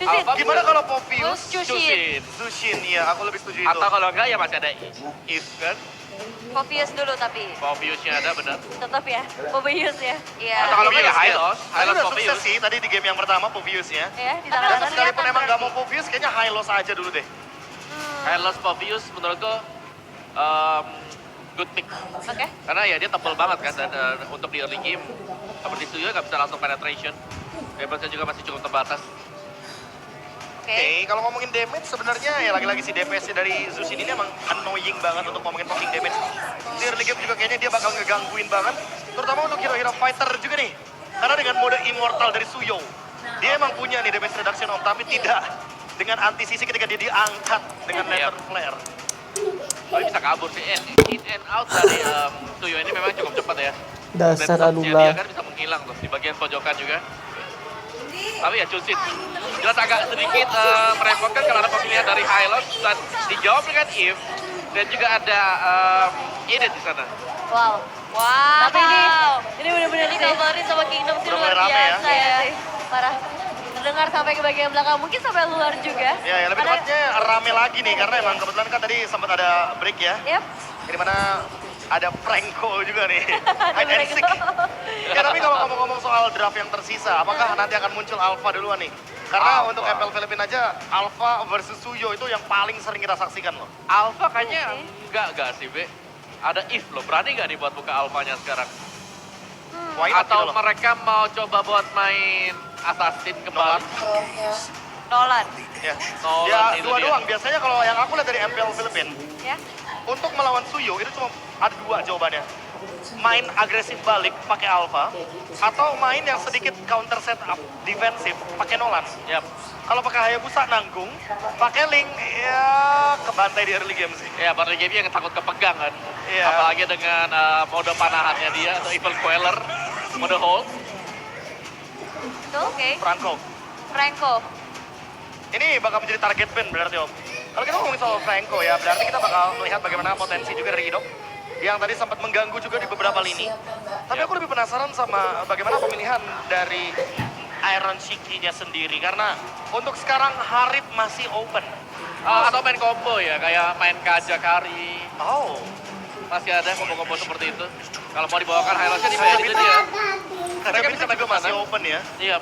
Jushin. Alpha Gimana bisa- kalau Povius? Jushin. Zushin, iya aku lebih setuju itu. Atau kalau enggak ya masih ada If kan. Povius dulu tapi Poviusnya ada benar. tetap ya. Povius ya. Iya. Atau kalau enggak ya Povius, Hylos. Tadi Hylos udah sukses Povius. sih tadi di game yang pertama Poviusnya. Ya, di Tapi tangan tetap kanan sekalipun kelihatan emang nggak mau berarti. Povius, kayaknya Hylos aja dulu deh. Hylos Povius menurutku good pick. Oke. Karena ya dia tebel banget kan dan untuk di early game seperti Suyo nggak bisa langsung penetration. Damage-nya juga masih cukup terbatas. Oke, kalau ngomongin damage sebenarnya ya lagi-lagi si DPS-nya dari Zushin ini emang annoying banget untuk ngomongin poking damage. Di early game juga kayaknya dia bakal ngegangguin banget, terutama untuk hero-hero fighter juga nih. Karena dengan mode immortal dari Suyo, dia emang punya nih damage reduction on, tapi tidak dengan anti-sisi ketika dia diangkat dengan Nether Flare. Oh, bisa kabur sih. In and out dari Suyo ini memang cukup cepat ya. Dasar Dan dia Alula. kan bisa menghilang tuh di bagian pojokan juga. Tapi ya Jushin jelas agak sedikit merepotkan kalau ada pemilihan dari Hylos dan dijawab dengan If dan juga ada Edith di sana. Wow. Wow. Tapi ini benar-benar ini Calvary sama Kingdom sih Udah luar mulai rame ya. biasa ya. Parah. Terdengar sampai ke bagian belakang, mungkin sampai luar juga. Ya, lebih tepatnya rame lagi nih karena emang kebetulan kan tadi sempat ada break ya. Yap. Di mana ada Franco juga nih. Hide and seek. Franco. Ya tapi kalau ngomong-ngomong soal draft yang tersisa, apakah nanti akan muncul Alpha duluan nih? Karena Alpha. untuk MPL Filipina aja, Alpha versus Suyo itu yang paling sering kita saksikan loh. Alpha kayaknya Oke. enggak sih, Be. Ada If loh, berani nggak nih buat buka Alphanya sekarang? Why not Atau gitu loh. mereka mau coba buat main Assassin kembali? Nolan. Ya, Nolan ya itu dua dia. doang. Biasanya kalau yang aku lihat dari MPL Filipina, Ya. untuk melawan Suyo itu cuma ada dua jawabannya. Main agresif balik pakai Alpha, atau main yang sedikit counter setup defensif pakai Nolan. Yap. Kalau pakai Hayabusa nanggung, pakai Link ya kebantai di early game sih. Ya, early game yang takut kepegang kan. Iya. Apalagi dengan mode panahannya dia atau Evil Queller, mode hold. Itu oke. Franco. Franco. Ini bakal menjadi target ban berarti Om. Kalau kita ngomongin soal Franco ya, berarti kita bakal melihat bagaimana potensi juga dari Idok yang tadi sempat mengganggu juga di beberapa lini. Tapi aku lebih penasaran sama bagaimana pemilihan dari Iron Shiki-nya sendiri karena untuk sekarang Harip masih open. Atau main combo ya, kayak main Kajakari. Oh, Masih ada combo-combo seperti itu. Kalau mau dibawakan highlightnya di Saya band itu dia. mereka bisa bisa juga masih kemana? open ya. Iya,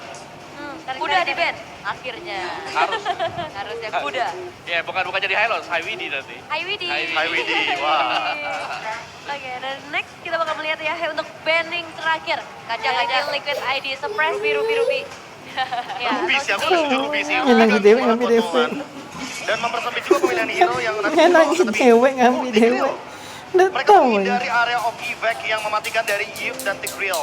Kuda di band. Akhirnya. harus. Harusnya kuda. Ya, bukan jadi highlight, high WD nanti. Hai Widi. Hai Widi, wah. Oke, dan next kita bakal melihat ya untuk banning terakhir. Kaca-kaca Liquid ID Suppress biru-biru bi. Ya, Ruby sih, aku udah setuju Ruby sih. Enak Ruby kan dewe, buat ngambil dewe. potongan. Dan mempersempit juga pemilihan hero yang nanti Enak bakal lebih- dewe ngambil Oh, dewe. Tigreal. Nggak Mereka tahu ya. menghindari area of evac yang mematikan dari Eve dan Tigreal.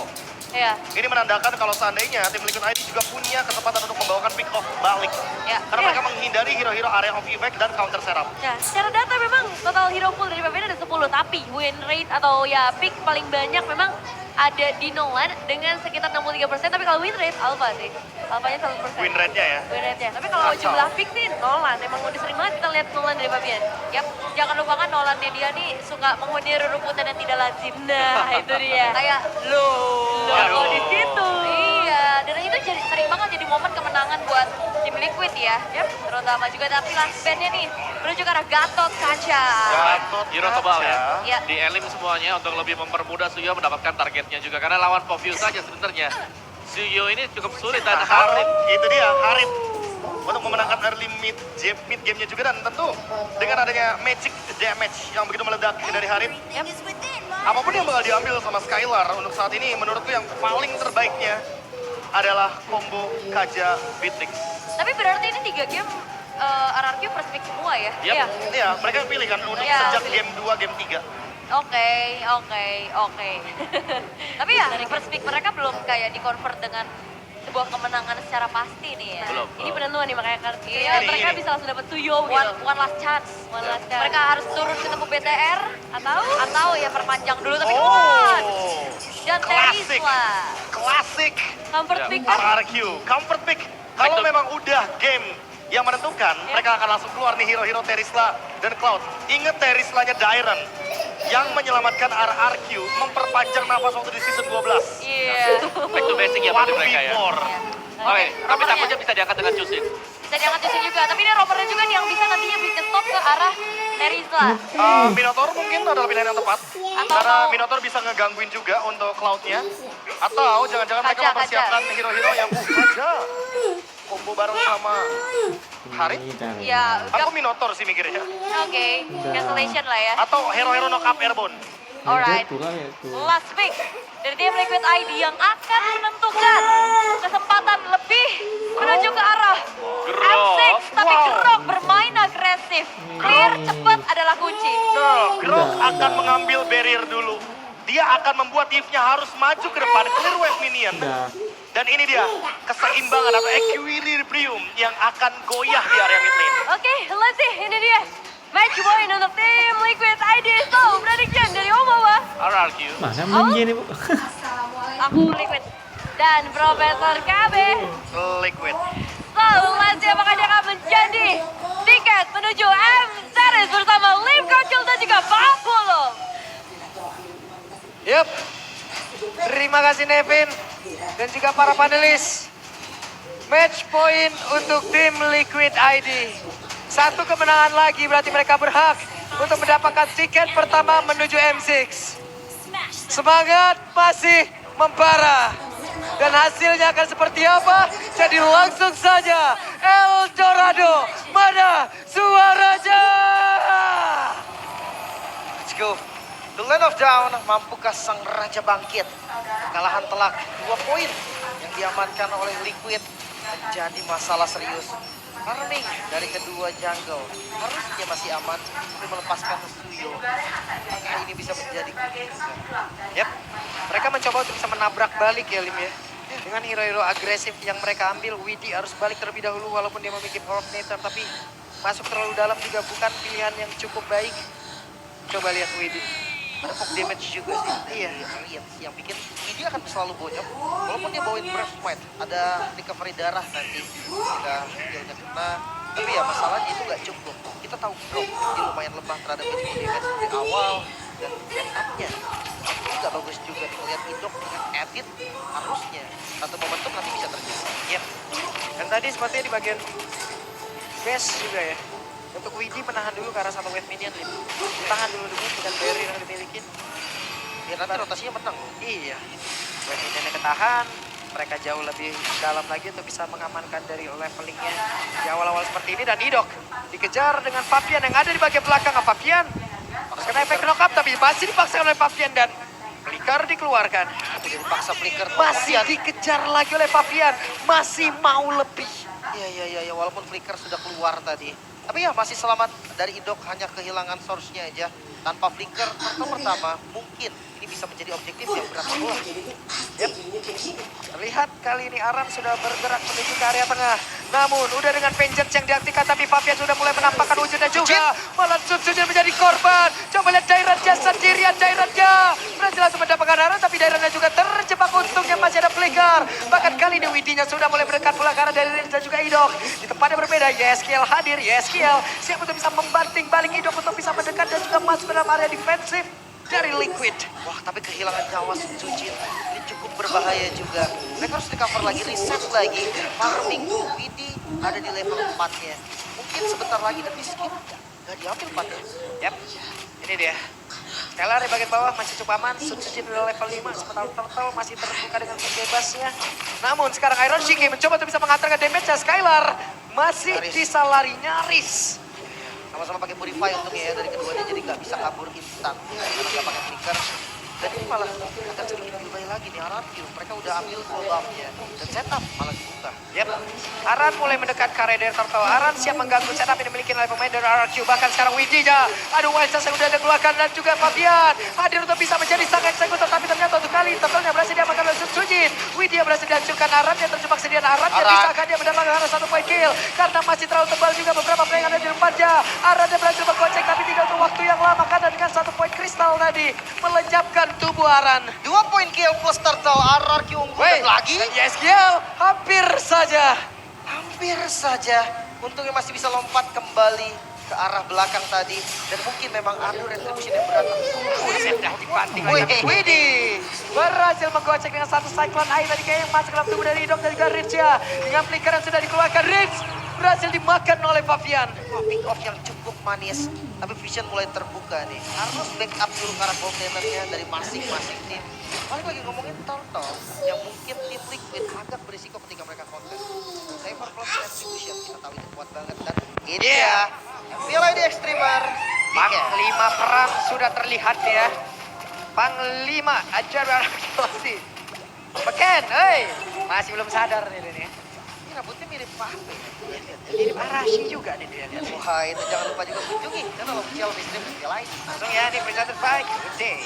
ya, Ini menandakan kalau seandainya tim Liquid ID juga punya kesempatan untuk membawakan pick off balik. ya. Karena Ya. mereka menghindari hero-hero area of evac dan counter setup. Ya, secara data memang total hero pool dari PVN ada 10, tapi win rate atau ya pick paling banyak memang ada di Nolan dengan sekitar 63%, tapi kalau win rate Alpha sih. Alphanya 100%. Win rate-nya ya. Win rate-nya. Tapi kalau Kacau. jumlah pick sih Nolan, emang udah sering banget kita lihat Nolan dari Fabian. Yap, jangan lupakan Nolannya dia nih suka menghuni rerumputan yang tidak lazim. Nah, itu dia. Kayak loh, Waduh. di situ. Iya, dan itu jadi sering banget jadi momen kemenangan buat tim Liquid ya. Yap, terutama juga tapi last bandnya nih menuju ke arah Gatot Kaca. Gatot Hero tebal ya. Ya. Di elim semuanya untuk lebih mempermudah Suyo mendapatkan targetnya juga. Karena lawan Povius saja sebenarnya. Suyo ini cukup sulit dan Nah, Harip. itu dia, Harip. Untuk memenangkan early mid game-nya juga dan tentu dengan adanya magic damage yang begitu meledak dari Harip. Yap. Apapun yang bakal diambil sama Skylar untuk saat ini menurutku yang paling terbaiknya adalah combo Kaja Beatrix. Tapi berarti ini 3 game RRQ first pick semua ya? Yap. Iya. Iya, mereka pilih kan untuk Iya, sejak pilih. game 2, game 3. Oke. Tapi ya first pick mereka belum kayak di-convert dengan sebuah kemenangan secara pasti nih ya. Belum, Ini belum. penentuan nih makanya kan. Ini, mereka ini. bisa langsung dapat Suyo gitu. One last chance. Mereka harus turun ketemu BTR atau ya perpanjang dulu tapi kuat. Dan Klasik, Terisla. klasik Comfort Ya. pick kan? RRQ, comfort pick. Kalau Betul. memang udah game yang menentukan, Ya. mereka akan langsung keluar nih hero-hero Terisla dan Cloud. Ingat Terislanya Dairon yang menyelamatkan RRQ, memperpanjang nafas waktu di season 12. Iya. Back to basic ya bagi mereka ya. 1v4. Oke, tapi takutnya bisa diangkat dengan Chusin. Bisa diangkat Justin juga, tapi ini ropernya juga nih yang bisa nantinya bikin stop ke arah Terizla. Minotaur mungkin adalah pilihan yang tepat. Karena Minotaur bisa ngegangguin juga untuk Cloud-nya. Atau jangan-jangan mereka Kaja. mempersiapkan hero-hero yang Kaja. Combo bareng sama Harit. Ya, Aku Minotaur sih mikirnya. oke, cancellation lah ya. Atau hero-hero knock up airborne. Alright, last pick dari tim Liquid ID yang akan menentukan kesempatan lebih menuju ke arah M6, tapi Grok bermain agresif. Clear cepat adalah kunci. Grok akan mengambil barrier dulu. Dia akan membuat Eve-nya harus maju ke depan, clear wave minion. Dan ini dia, keseimbangan atau equilibrium yang akan goyah di area mid lane. Oke, let's see, ini dia. Match point untuk tim Liquid ID. So, prediction dari Omawa. RRQ. Mana begini, Bu? Aku Liquid. Dan Profesor KB. Liquid. So, let's see apakah dia akan menjadi tiket menuju M-Series bersama Lim Kocil dan juga Papulo. Yup. Terima kasih Nevin dan juga para panelis. Match point untuk tim Liquid ID. Satu kemenangan lagi berarti mereka berhak untuk mendapatkan tiket pertama menuju M6. Semangat masih membara. Dan hasilnya akan seperti apa? Jadi langsung saja El Dorado. Mana suaranya? Let's go. The Land of Dawn, mampukah sang raja bangkit? Kekalahan telak 2 poin yang diamankan oleh Liquid menjadi masalah serius. Farming dari kedua jungle harusnya masih aman untuk melepaskan Suyo. Maka ini bisa menjadi kunci juga. Yap, mereka mencoba untuk bisa menabrak balik ya Lim ya. Dengan hero-hero agresif yang mereka ambil, Widi harus balik terlebih dahulu walaupun dia memiliki coordinator. Tapi masuk terlalu dalam juga bukan pilihan yang cukup baik. Coba lihat Widi. Ada poke damage juga sih. Iya, lihat yang bikin Widi akan selalu bonyok. Walaupun dia bawain breath fight, ada recovery darah nanti jika skillnya kena. Tapi ya masalahnya itu nggak cukup. Kita tahu Grok dia lumayan lemah terhadap magical damage dari awal dan setupnya itu nggak bagus juga. Melihat Idok dengan edit harusnya satu momentum nanti bisa terjadi. Yep. Dan tadi sepertinya di bagian base juga ya. Untuk Widi menahan dulu ke arah satu wave minion Lim. Tahan dulu dengan barrier yang dimiliki. Ya nanti rotasinya menang. Iya. Wave minionnya ketahan. Mereka jauh lebih dalam lagi untuk bisa mengamankan dari levelingnya di awal-awal seperti ini. Dan Idok dikejar dengan Fabian yang ada di bagian belakang. Fabian kena efek knock up tapi masih dipaksakan oleh Fabian dan Flicker dikeluarkan. Dipaksa Flicker. Masih dikejar lagi oleh Fabian. Masih mau lebih. Ya, walaupun Flicker sudah keluar tadi. Tapi ya masih selamat dari Idok, hanya kehilangan source-nya aja. Tanpa Flicker pertama mungkin ini bisa menjadi objektif yang berat sebelah. Yep. Terlihat kali ini Aran sudah bergerak menuju ke area tengah. Namun udah dengan vengeance yang diaktifkan tapi Fabian sudah mulai menampakkan wujudnya juga. Malah Sujin menjadi korban. Coba lihat Dairatnya sendirian, Dairatnya berhasil langsung mendapatkan Aran tapi Dairatnya juga terjebak, untungnya masih ada Flicker. Bahkan kali ini Widinya sudah mulai mendekat pula karena dari Rins dan juga Idok. Di tempatnya berbeda, YSKL hadir, YSKL siap untuk bisa membanting balik Idok untuk bisa mendekat dan juga masuk ke dalam area defensif dari Liquid. Wah, tapi kehilangan nyawa Sujin ini cukup berbahaya juga. Mereka harus recover lagi, reset lagi. Farming Widi ada di level 4-nya. Mungkin sebentar lagi tapi skip nggak diambil 4-nya. Yap, ini dia. Skylar di bagian bawah masih cukup aman. Sujin udah level 5, sementara Turtle masih terbuka dengan bebasnya. Namun sekarang Iron Shiki mencoba untuk bisa mengantarkan damage-nya. Skylar masih bisa lari nyaris. Sama-sama pakai Purify untungnya ya dari keduanya, jadi nggak bisa kabur instan karena nggak pakai Flicker. Dan ini malah akan sedikit lebih lagi nih Aran. Mereka udah ambil full buff-nya dan setup malah dibuka. Yep. Aran mulai mendekat ke area dari Turtle. Aran siap mengganggu setup yang dimiliki oleh pemain dari RRQ. Bahkan sekarang Widinya, aduh Wildstars yang udah ada keluarkan dan juga Fabian hadir untuk bisa menjadi sang eksekutor. Tapi ternyata untuk kali Turtle-nya berhasil diamankan oleh Sujin. Widia berhasil dihancurkan. Aran yang terjebak sediaan Aran yang bisakah dia mendapatkan satu point kill karena masih terlalu tebal juga beberapa play yang ada di depannya. Aran yang berhasil menggocek tapi tidak untuk waktu yang lama karena dengan satu point kristal tadi melenyapkan tubuh Aran. 2 poin kill plus Turtle, RRQ unggul lagi. Dan YSKL hampir saja. Untungnya masih bisa lompat kembali ke arah belakang tadi. Dan mungkin memang ada retribution yang berat. Sudah dibanting Wih, lagi. Widih, berhasil menggocek dengan satu cyclone air tadi kayak yang masuk ke dalam tubuh dari Idom dan juga Rich ya. Dengan flicker yang sudah dikeluarkan, Rich berhasil dimakan oleh Fabian. Wah, pick off yang cukup manis. Tapi vision mulai terbuka nih. Harus backup dulu para containernya dari masing-masing tim. Balik lagi ngomongin Turtle yang mungkin tim Liquid agak berisiko ketika mereka konten. Saber plus Retribution kita tahu itu kuat banget. Dan ini ya, Villa di Extremer. Panglima perang sudah terlihat ya. Panglima ajar Arkeosi. Beken, hei, masih belum sadar nih ini. Ini rambutnya mirip Pape. Mirip Arashi juga nih dia. Wah, itu jangan lupa juga kunjungi channel official Stream media lain. Langsung ya, nih presented by Good Day.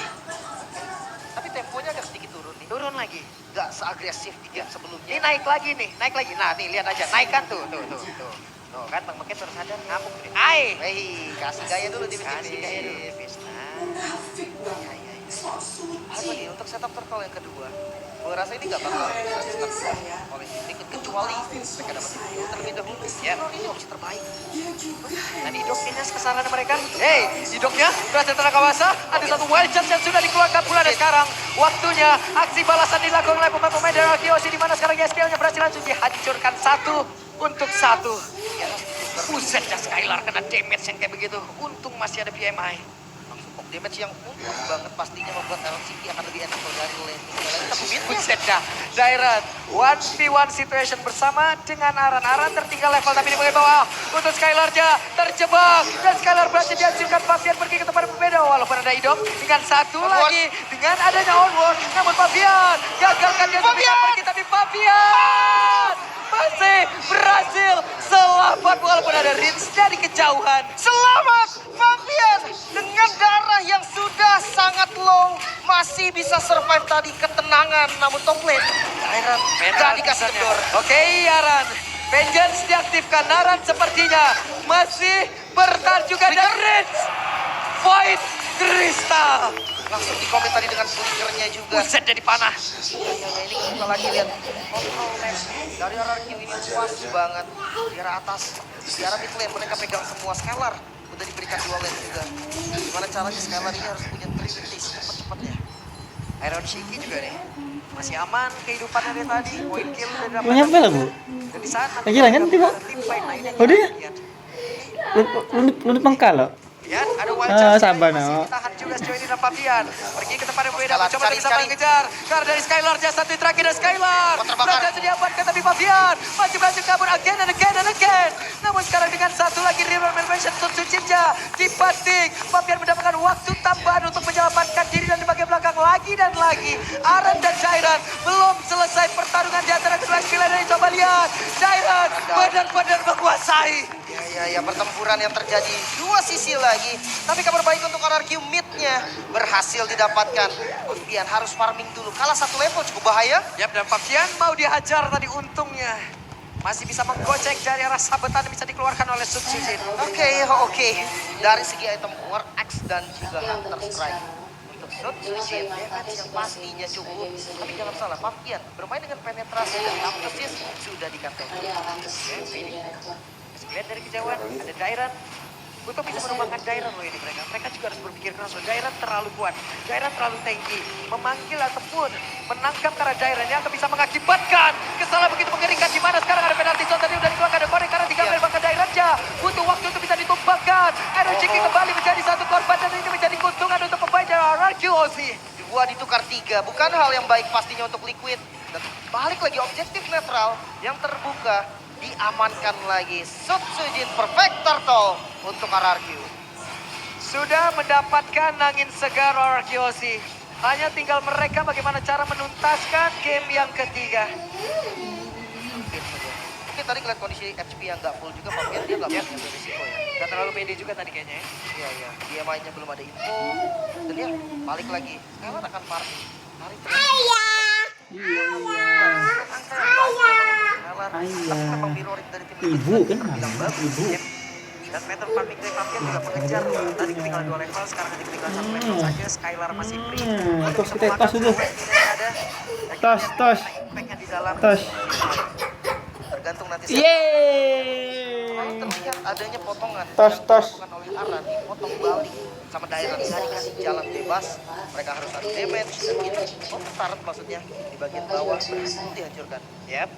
Tapi temponya agak sedikit turun nih. Turun lagi. Gak seagresif yang sebelumnya. Ini naik lagi nih, naik lagi. Nah, nih lihat aja, naikkan tuh. Tuh kan Bang Beken baru sadar ngamuk nih. Ai, Hei, kasih gaya dulu di kasih gaya dulu. Apa nih untuk setup Turtle yang kedua? Gue rasa ini gak bakal bisa di-start oleh tim Liquid kecuali mereka dapat dulu terlebih dahulu. Ya, ini opsi terbaik. Dan Idok kayaknya kesalahan mereka. Hei, Idoknya berhasil terkawasa. Ada satu wild chance yang sudah dikeluarkan pula. Dan sekarang waktunya aksi balasan dilakukan oleh pemain-pemain dari Arkeosi. Di mana sekarang SPL-nya berhasil langsung dihancurkan 1 untuk 1. Buset dah Skylar kena damage yang kayak begitu. Untung masih ada PMI. Langsung pop damage yang untung banget pastinya membuat LCK akan lebih enak kalau dari lane. Tapi mid-nya Buset dah. Dairat 1v1 situation bersama dengan Aran tertinggal level tapi di bagian bawah. Untuk Skylar-nya terjebak. Dan Skylar berhasil dihancurkan. Fabian pergi ke tempat yang berbeda. Walaupun ada Idok dengan satu lagi. Dengan adanya Onward. Namun Fabian gagalkan dia pergi. Tapi Fabian masih berhasil selamat walaupun ada Rins dari kejauhan. Selamat Fabian dengan darah yang sudah sangat low masih bisa survive tadi ketenangan namun top lane Aran gak dikasih kendor. Oke, Aran. Vengeance diaktifkan. Aran sepertinya masih bertahan juga dan Rins. Fight Crystal. Langsung dikomen tadi dengan flickernya juga. Buset jadi panah. Ya, ini kita lagi lihat kontrol lane dari RRQ ini puas banget di arah atas, di arah mid lane mereka pegang semua Skylar udah diberikan dual lane juga. Gimana caranya Skylar ini harus punya trinity cepet-cepetnya. Iron Shiki juga nih. Masih aman kehidupannya dari tadi. Point kill udah dapat. Mau nyampe lah, Bu? Dan di saat Lagi lah kan, tiba? tim fight lainnya. Oh, dia? Lunut pangkal loh. Ya, ada wild Ah, chance sabar, masih no. ditahan juga sejauh ini dan Fabian. Pergi ke tempat yang berbeda, Skylar, mencoba cari, bisa cari. mengejar. Karena dari Skylar, dia satu terakhir dan Skylar. Oh, terbakar. Berhasil diamankan tapi Fabian masih berhasil kabur again and again and again. Namun sekarang dengan satu lagi River Mansion Tutsu Cinja dibanting. Fabian mendapatkan waktu tambahan untuk menyelamatkan diri dan di bagian belakang lagi dan lagi. Aran dan Jairan belum selesai pertarungan di antara kedua pilihan ini. Coba lihat, Jairan benar-benar menguasai. Ya, pertempuran yang terjadi dua sisi lagi. Tapi kabar baik untuk RRQ mid-nya berhasil didapatkan. Fabian harus farming dulu. Kalah satu level cukup bahaya. Yap, dan Fabian mau dihajar tadi untungnya. Masih bisa menggocek dari arah sabetan yang bisa dikeluarkan oleh Subsujin. Oke. Dari segi item War Axe dan juga Hunter Strike. Untuk Subsujin, damage yang pastinya cukup. Tapi jangan salah, Fabian bermain dengan penetrasi dan emphasis sudah dikatakan. Ini. Lihat dari kejauhan, ada Dairan. Untuk bisa menumbangkan Dairan loh ini mereka. Mereka juga harus berpikir keras loh. Dairan terlalu kuat, Dairan terlalu tinggi. Memanggil ataupun menangkap karena Dairan yang akan bisa mengakibatkan kesalahan begitu mengerikan. Di mana sekarang ada penalti zone tadi udah dikeluarkan. Ada korek karena digambil bahkan Dairannya. Butuh waktu untuk bisa ditumbangkan. Aerochiki kembali menjadi satu korban dan ini menjadi keuntungan untuk pemain dari RRQ. Dua ditukar tiga, bukan hal yang baik pastinya untuk Liquid. Dan balik lagi objektif netral yang terbuka. Diamankan lagi Subsujin Perfect Turtle untuk RRQ. Sudah mendapatkan angin segar RRQ. Hanya tinggal mereka bagaimana cara menuntaskan game yang ketiga. Mungkin tadi ngeliat kondisi HP yang nggak full juga, Fabian dia nggak punya berisiko ya. Gak terlalu pede juga tadi kayaknya ya. Iya. Dia mainnya belum ada info. Dan ya balik lagi. Skylar akan party. Hari memang mirroring dari tim Ibu kan, terbilang bagus. ibu. Dan meter farming dari Fabian juga mengejar. Tadi ketinggalan 2 level, sekarang ketinggalan 1 level saja. Skylar masih free. Terus kita tos dulu. Tos. Impactnya di dalam. Tos. Tergantung nanti. Yeay. Terlihat adanya potongan Tos, yang tos. dilakukan oleh Aran, dipotong balik sama Dairon. Nggak dikasih jalan bebas, mereka harus adu damage, dan ini turret maksudnya di bagian bawah berhasil dihancurkan. Yap.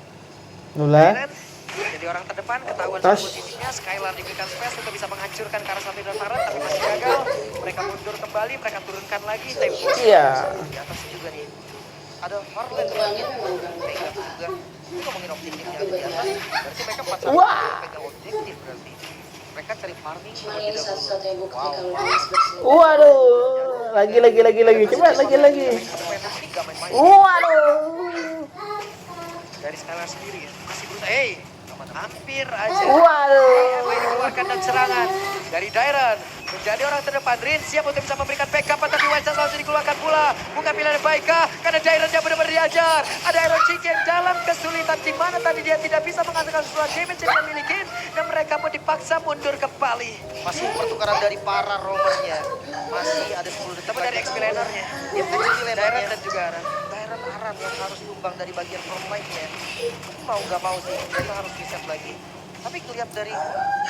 Nula. Dairon jadi orang terdepan, ketahuan Tas. posisinya. Skylar diberikan space untuk bisa menghancurkan ke arah satu dan turret, tapi masih gagal. Mereka mundur kembali, mereka turunkan lagi tempo. Iya. Di atas juga nih ada Farland lagi, pegang juga. Ini ngomongin objektifnya ada di atas, berarti mereka 4 sama Wah. pegang objektif berarti. Mereka cari farming terlebih dahulu. Wow. Waduh. Lagi. Coba lagi. Waduh. Dari Skylar sendiri ya, masih berusaha. Hampir aja. Waduh. Ini dikeluarkan dan serangan dari Dairon. Menjadi orang terdepan, Rin siap untuk bisa memberikan backup, tapi Weston langsung dikeluarkan pula. Bukan pilihan yang baik kah? Karena Dairon yang benar-benar diajar. Ada Iron Chick yang dalam kesulitan, di mana tadi dia tidak bisa menghasilkan sesuatu damage yang dimiliki. Dan mereka pun dipaksa mundur kembali. Masih pertukaran dari para romernya. Masih ada 10 detik. Tapi dari X-Planernya. Dia kecil Dairon dan juga Aran. Aran yang harus tumbang dari bagian front line-nya. Mau nggak mau sih, mereka harus reset lagi. Tapi ngeliat dari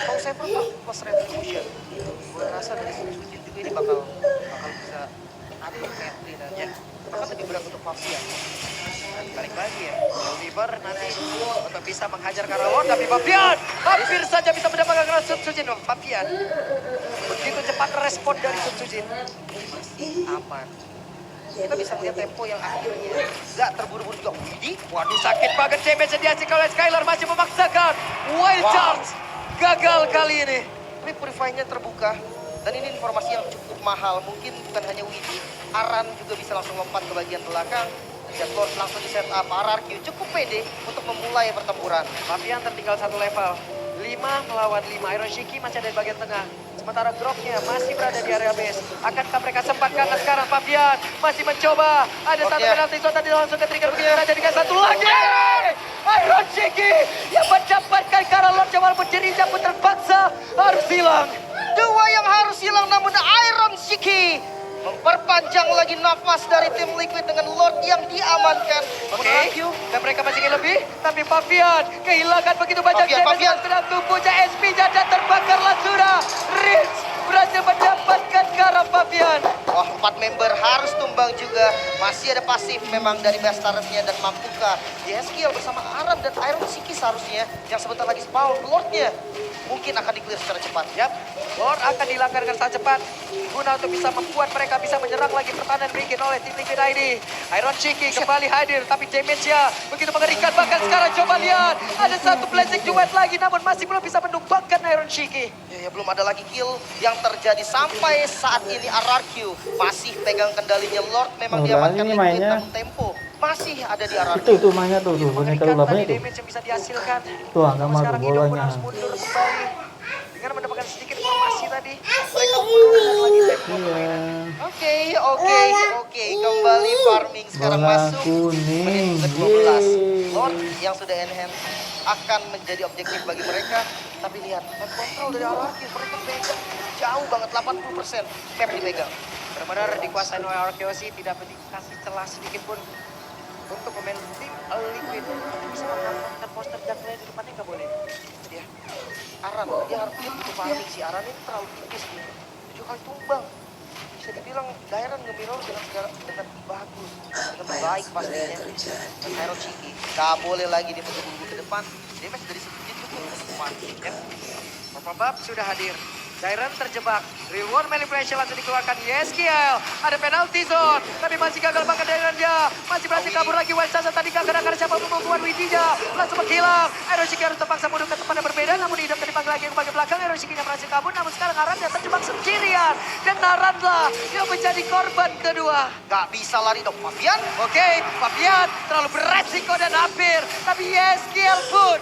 Soul Saber plus Retribution, gue rasa dari Sujin juga ini bakal bisa atur Metri dan ya, bahkan lebih berat untuk Fabian. Dan balik lagi ya, Oliver nanti untuk bisa menghajar ke arah Lord, tapi Fabian hampir saja bisa mendapatkan kena Sujin. Oh, Fabian begitu cepat respon dari Sujin. Aman. Kita bisa melihat tempo yang akhirnya nggak terburu-buru juga. Widih, Waduh, sakit banget damage yang dihasilkan oleh Skylar, masih memaksakan Wild Charge. Gagal kali ini. Tapi purify-nya terbuka. Dan ini informasi yang cukup mahal. Mungkin bukan hanya Widih, Aran juga bisa langsung lompat ke bagian belakang. Dan Lord langsung di setup. RRQ cukup pede untuk memulai pertempuran. Fabian tertinggal satu level. 5 melawan 5. Iron Shiki masih ada di bagian tengah. Sementara Groknya masih berada di area base. Akankah mereka sempatkan sekarang? Fabian masih mencoba. Ada satu penalti zone tadi langsung ke trigger. Begitu saja dengan satu lagi. Iron Shiki yang mendapatkan karena Lord yang walaupun Jerinja pun terpaksa harus hilang. Dua yang harus hilang namun Iron Shiki memperpanjang lagi nafas dari tim Liquid dengan Lord yang diamankan. Oke, dan mereka masih ingin lebih. Tapi Fabian kehilangan begitu banyak Fabian. sedang tubuhnya, SP-nya dan terbakarlah sudah. Rich berhasil mendapatkan karena Fabian. Wah, 4 member harus tumbang juga. Masih ada pasif memang dari Bastardsnya dan mampukah Yeskiel bersama Aran dan Iron Shiki seharusnya yang sebentar lagi spawn. Lordnya mungkin akan di-clear secara cepat. Yap, Lord akan dilanggar dengan sangat cepat guna untuk bisa membuat mereka bisa menyerang lagi pertahanan bikin oleh tim Liquid ID. Iron Shiki kembali hadir, tapi damage-nya begitu mengerikan. Bahkan sekarang coba lihat, ada satu blessing duet lagi namun masih belum bisa menumbangkan Iron Shiki. Ya, belum ada lagi kill yang terjadi sampai saat ini. RRQ masih pegang kendalinya. Lord memang Oh, diamankan ini Liquid mainnya. namun tempo masih ada di RRQ. Itu mainnya tuh boneka Mengerikan lulapnya tadi itu. damage yang bisa dihasilkan. Tuh, nggak Namun mau sekarang Indo pun bolanya. harus mundur kembali. Dengan mendapatkan sedikit formasi tadi, mereka menurunkan lagi tempo. Iya. Oke. Kembali farming sekarang Bola masuk kuning. menit ke-12. Yeay. Lord yang sudah enhance akan menjadi objektif bagi mereka. Tapi lihat, map control dari RRQ mereka pegang jauh banget, 80% map dipegang. Benar-benar dikuasai oleh RKOC, tidak dikasih celah sedikit pun untuk pemain tim Liquid bisa mengamankan poster jungle di depannya nggak boleh. Ya, Aran, dia butuh farming sih. Aran ini terlalu tipis nih. 7 kali tumbang. Bisa dibilang Dairon nge-mirror dengan bagus, dengan baik pastinya. Dan Iron Shiki gak boleh lagi dia buru-buru ke depan. Damage dari sedikit cukup mati. Ya. Pop-up sudah hadir. Dairon terjebak. Reward manipulation langsung dikeluarkan. Yeskiel. Ada penalty zone. Tapi masih gagal banget Dairon dia. Masih berhasil kabur lagi. Wild Sasa tadi gagal karena siapa pemukulan Widija. Langsung menghilang. Iron Shiki harus terpaksa mundur ke tempat yang berbeda. Namun hidup dipanggil lagi ke bagian belakang. Iron Shiki berhasil kabur. Namun sekarang Aran dia terjebak sendirian. Dan Naranlah yang menjadi korban kedua. Gak bisa lari dong Fabian. Oke, Fabian terlalu beresiko dan hampir. Tapi Yeskiel pun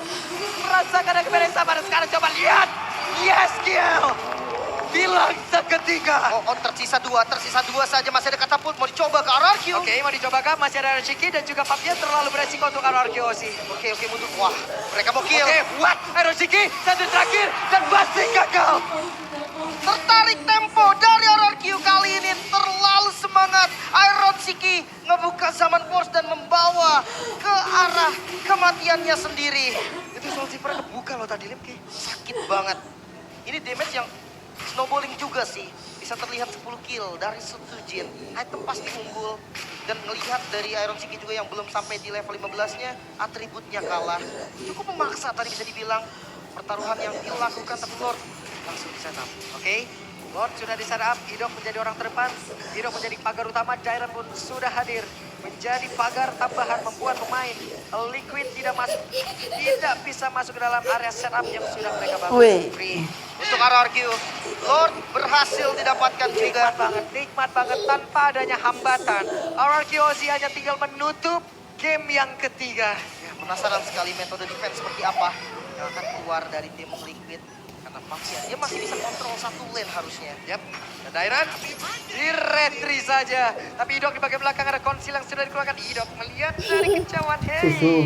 merasakan kebenaran sama. Dan sekarang coba lihat. Yeskiel hilang seketika. Oh, tersisa dua saja. Masih ada katapult. Mau dicoba ke RRQ. Oke, mau dicoba kan? Masih ada Shiki dan juga Fabian terlalu beresiko untuk RRQOC. Oke, mundur. Wah, mereka mau kill. Oke, what? Iron Shiki, satu terakhir dan masih gagal. Tertarik tempo dari RRQ kali ini. Terlalu semangat. Iron Shiki ngebuka zaman force dan membawa ke arah kematiannya sendiri. Itu Soul Zipper kebuka loh tadi, Limki. Sakit banget. Ini damage yang snowballing juga sih. Bisa terlihat 10 kill dari Sujin. Item pasti unggul. Dan melihat dari Iron Siki juga yang belum sampai di level 15-nya, atributnya kalah. Cukup memaksa tadi bisa dibilang. Pertaruhan yang dilakukan, tapi Lord langsung di setup. Oke, Lord sudah di setup, Idok menjadi orang terdepan, Idok menjadi pagar utama, Jairan pun sudah hadir. Menjadi pagar tambahan membuat pemain Liquid tidak bisa masuk ke dalam area setup yang sudah mereka bangun. Free untuk RRQ. Lord berhasil didapatkan juga. Nikmat banget tanpa adanya hambatan. RRQ Ozzy hanya tinggal menutup game yang ketiga. Ya, penasaran sekali metode defense seperti apa yang akan keluar dari tim Liquid. Karena Faxian, dia masih bisa kontrol satu lane harusnya. Yap, dan Dairan di retri saja. Tapi Idok di bagian belakang ada konsil yang sudah dikeluarkan. Idok melihat dari kejauhan. Susu.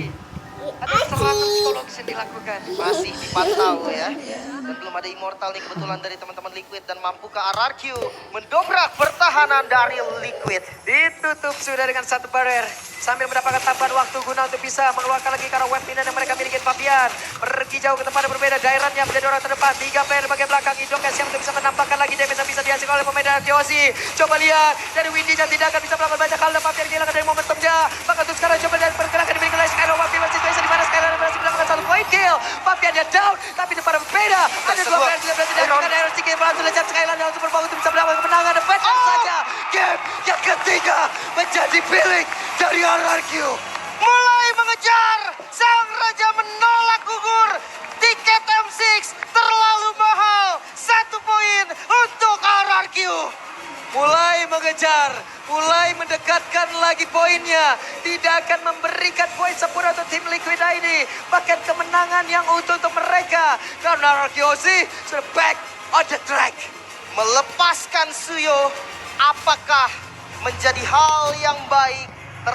Ada serangan psikologis yang dilakukan. Masih dipantau ya. Dan belum ada immortal nih kebetulan dari teman-teman Liquid. Dan mampukah RRQ mendobrak pertahanan dari Liquid. Ditutup sudah dengan satu barrier. Sambil mendapatkan tambahan waktu guna untuk bisa mengeluarkan lagi karena web pindah yang mereka miliki. Fabian pergi jauh ke tempat yang berbeda. Dairan yang menjadi orang terdepan. 3 player di bagian belakang. Idok yang untuk bisa menampakkan lagi damage yang bisa dihasilkan oleh pemain dari Kiosi. Coba lihat dari Windy yang tidak akan bisa melakukan banyak hal. Dan Fabian kehilangan dari momentumnya. Maka untuk sekarang coba dan pergerakan dimiliki oleh Skylar. Fabian situasi di mana Skylar berhasil mendapatkan satu point kill. Fabian dia down. Tapi di depan berbeda. Ada 2 player sudah berhasil dihasilkan. Iron Siki berhasil lejap Skylar yang untuk berbangun untuk bisa mendapatkan kemenangan. Dan better saja. Game yang ketiga menjadi milik dari RRQ. Mulai mengejar, sang raja menolak gugur. Tiket M6 terlalu mahal. 1 poin untuk RRQ. Mulai mengejar, mulai mendekatkan lagi poinnya. Tidak akan memberikan poin sempurna untuk tim Liquid ini. Bahkan kemenangan yang utuh untuk mereka. Karena Rakyosi sudah back on the track. Melepaskan Suyo, apakah menjadi hal yang baik